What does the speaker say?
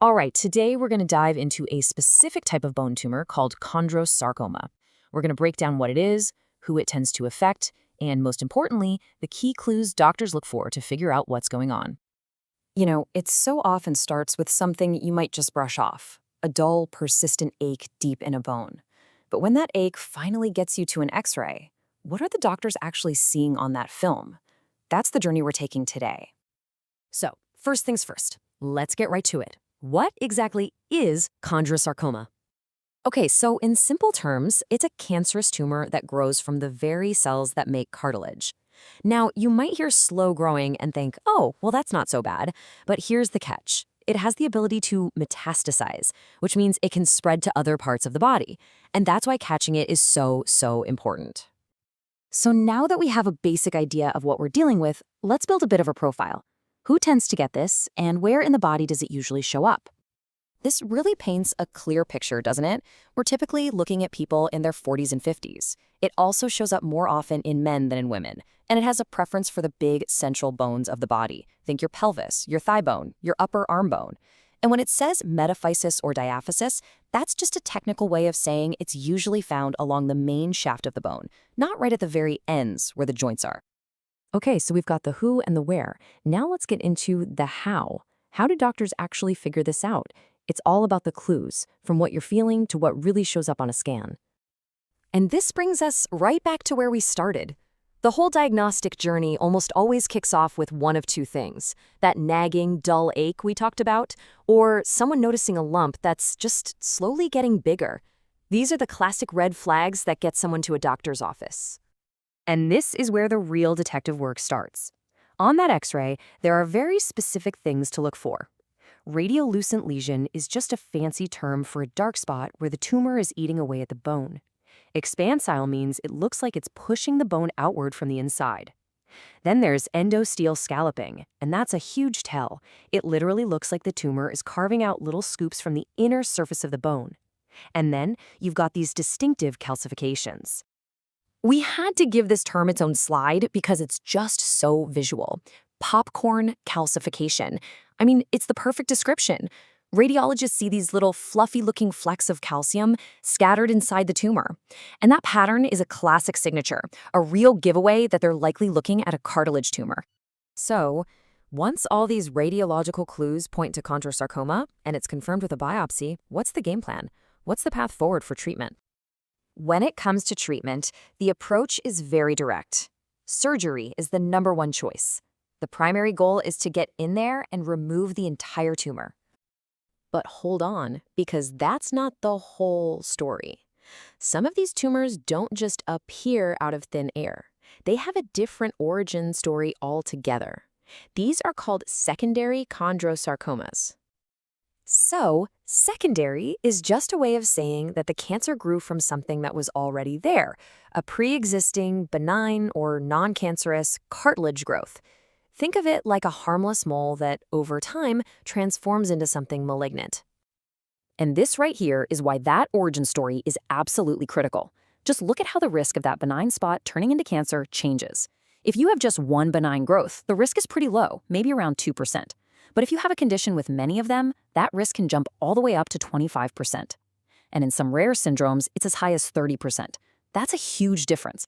All right, today we're going to dive into a specific type of bone tumor called chondrosarcoma. We're going to break down what it is, who it tends to affect, and most importantly, the key clues doctors look for to figure out what's going on. It so often starts with something you might just brush off, a dull, persistent ache deep in a bone. But when that ache finally gets you to an x-ray, what are the doctors actually seeing on that film? That's the journey we're taking today. So, first things first, let's get right to it. What exactly is chondrosarcoma? Okay, so in simple terms, it's a cancerous tumor that grows from the very cells that make cartilage. Now, you might hear slow growing and think, oh, well, that's not so bad. But here's the catch. It has the ability to metastasize, which means it can spread to other parts of the body. And that's why catching it is so important. So now that we have a basic idea of what we're dealing with, let's build a bit of a profile. Who tends to get this, and where in the body does it usually show up? This really paints a clear picture, doesn't it? We're typically looking at people in their 40s and 50s. It also shows up more often in men than in women, and it has a preference for the big central bones of the body. Think your pelvis, your thigh bone, your upper arm bone. And when it says metaphysis or diaphysis, that's just a technical way of saying it's usually found along the main shaft of the bone, not right at the very ends where the joints are. Okay, so we've got the who and the where. Now let's get into the how. How do doctors actually figure this out? It's all about the clues, from what you're feeling to what really shows up on a scan. And this brings us right back to where we started. The whole diagnostic journey almost always kicks off with one of two things: that nagging, dull ache we talked about, or someone noticing a lump that's just slowly getting bigger. These are the classic red flags that get someone to a doctor's office. And this is where the real detective work starts. On that x-ray, there are very specific things to look for. Radiolucent lesion is just a fancy term for a dark spot where the tumor is eating away at the bone. Expansile means it looks like it's pushing the bone outward from the inside. Then there's endostele scalloping, and that's a huge tell. It literally looks like the tumor is carving out little scoops from the inner surface of the bone. And then you've got these distinctive calcifications. We had to give this term its own slide because it's just so visual. Popcorn calcification. I mean, it's the perfect description. Radiologists see these little fluffy-looking flecks of calcium scattered inside the tumor. And that pattern is a classic signature, a real giveaway that they're likely looking at a cartilage tumor. So, once all these radiological clues point to chondrosarcoma, and it's confirmed with a biopsy, what's the game plan? What's the path forward for treatment? When it comes to treatment, the approach is very direct. Surgery is the #1 choice. The primary goal is to get in there and remove the entire tumor. But hold on, because that's not the whole story. Some of these tumors don't just appear out of thin air. They have a different origin story altogether. These are called secondary chondrosarcomas. So, secondary is just a way of saying that the cancer grew from something that was already there, a pre-existing, benign, or non-cancerous cartilage growth. Think of it like a harmless mole that, over time, transforms into something malignant. And this right here is why that origin story is absolutely critical. Just look at how the risk of that benign spot turning into cancer changes. If you have just one benign growth, the risk is pretty low, maybe around 2%. But if you have a condition with many of them, that risk can jump all the way up to 25%. And in some rare syndromes, it's as high as 30%. That's a huge difference.